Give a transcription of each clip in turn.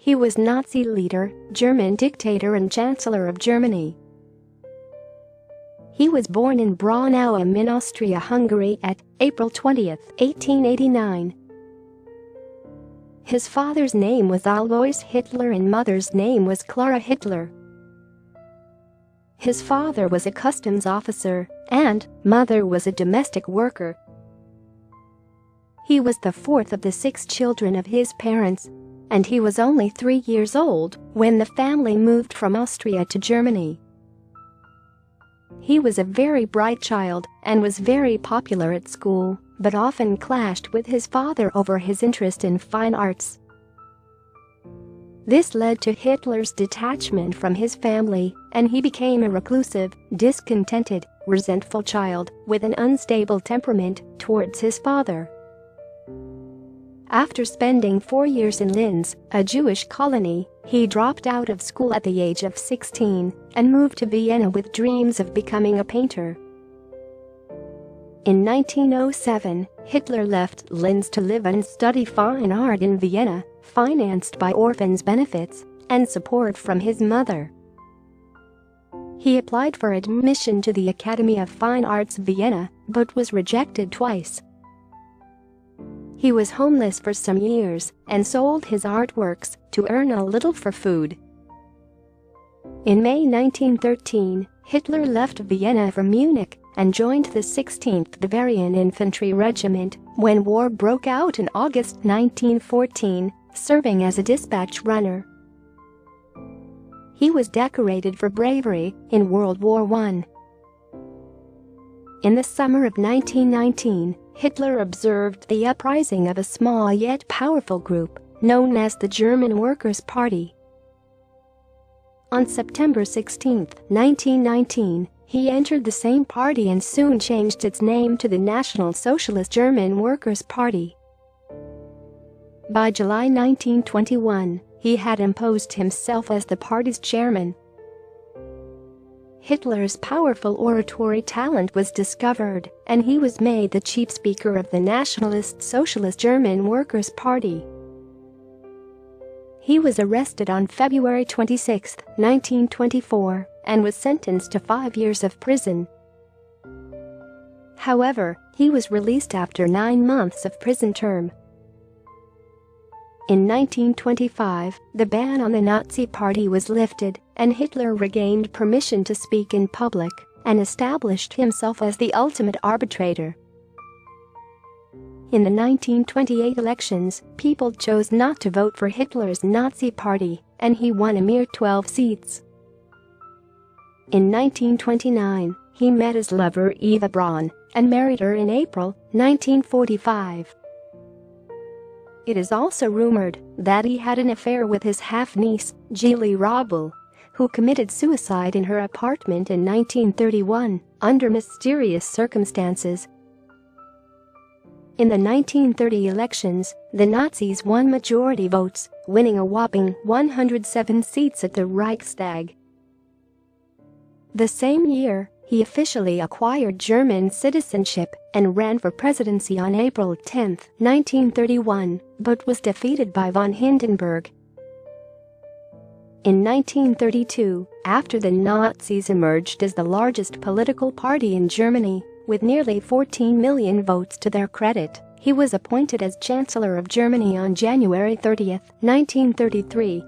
He was Nazi leader, German dictator and Chancellor of Germany. He was born in Braunau in Austria-Hungary at April 20, 1889. His father's name was Alois Hitler and mother's name was Clara Hitler. His father was a customs officer and mother was a domestic worker. He was the fourth of the 6 children of his parents, and he was only 3 years old when the family moved from Austria to Germany. He was a very bright child and was very popular at school, but often clashed with his father over his interest in fine arts. This led to Hitler's detachment from his family, and he became a reclusive, discontented, resentful child with an unstable temperament towards his father. After spending 4 years in Linz, a Jewish colony, he dropped out of school at the age of 16 and moved to Vienna with dreams of becoming a painter. In 1907, Hitler left Linz to live and study fine art in Vienna, financed by orphans' benefits and support from his mother. He applied for admission to the Academy of Fine Arts Vienna but was rejected twice. He was homeless for some years and sold his artworks to earn a little for food. In May 1913, Hitler left Vienna for Munich and joined the 16th Bavarian Infantry Regiment when war broke out in August 1914, serving as a dispatch runner. He was decorated for bravery in World War I. In the summer of 1919, Hitler observed the uprising of a small yet powerful group known as the German Workers' Party. On September 16, 1919, he entered the same party and soon changed its name to the National Socialist German Workers' Party. By July 1921, he had imposed himself as the party's chairman. Hitler's powerful oratory talent was discovered, and he was made the chief speaker of the Nationalist Socialist German Workers' Party. He was arrested on February 26, 1924, and was sentenced to 5 years of prison. However, he was released after 9 months of prison term. In 1925, the ban on the Nazi Party was lifted, and Hitler regained permission to speak in public and established himself as the ultimate arbitrator. In the 1928 elections, people chose not to vote for Hitler's Nazi Party, and he won a mere 12 seats. In 1929, he met his lover Eva Braun and married her in April 1945. It is also rumored that he had an affair with his half-niece, Julie Robel, who committed suicide in her apartment in 1931 under mysterious circumstances. In the 1930 elections, the Nazis won majority votes, winning a whopping 107 seats at the Reichstag. The same year, he officially acquired German citizenship and ran for presidency on April 10, 1931, but was defeated by von Hindenburg. In 1932, after the Nazis emerged as the largest political party in Germany, with nearly 14 million votes to their credit, he was appointed as Chancellor of Germany on January 30, 1933.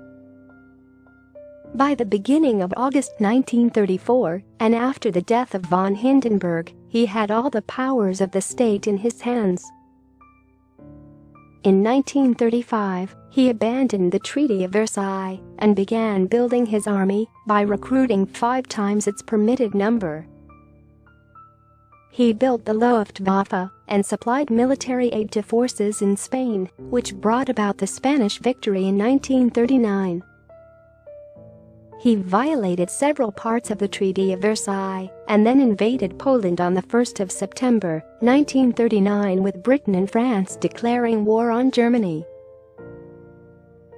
By the beginning of August 1934, and after the death of von Hindenburg, he had all the powers of the state in his hands. In 1935, he abandoned the Treaty of Versailles and began building his army by recruiting 5 times its permitted number. He built the Luftwaffe and supplied military aid to forces in Spain, which brought about the Spanish victory in 1939. He violated several parts of the Treaty of Versailles and then invaded Poland on the 1st of September, 1939, with Britain and France declaring war on Germany.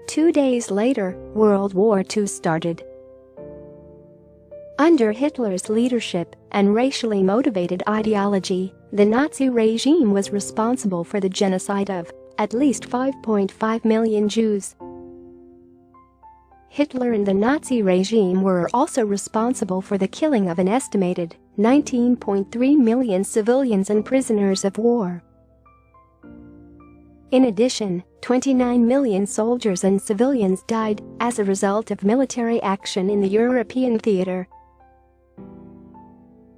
2 days later, World War II started. Under Hitler's leadership and racially motivated ideology, the Nazi regime was responsible for the genocide of at least 5.5 million Jews. Hitler and the Nazi regime were also responsible for the killing of an estimated 19.3 million civilians and prisoners of war. In addition, 29 million soldiers and civilians died as a result of military action in the European theater.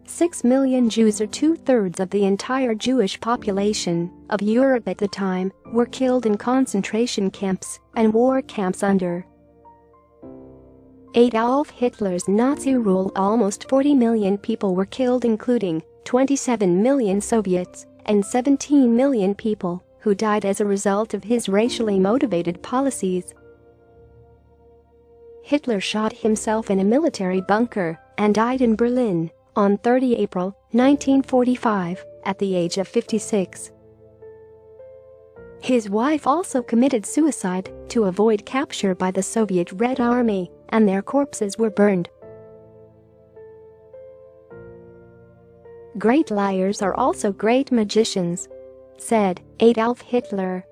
6 million Jews, or two-thirds of the entire Jewish population of Europe at the time, were killed in concentration camps and war camps under Adolf Hitler's Nazi rule. Almost 40 million people were killed, including 27 million Soviets and 17 million people who died as a result of his racially motivated policies. Hitler shot himself in a military bunker and died in Berlin on 30 April 1945 at the age of 56. His wife also committed suicide to avoid capture by the Soviet Red Army, and their corpses were burned. Great liars are also great magicians, said Adolf Hitler.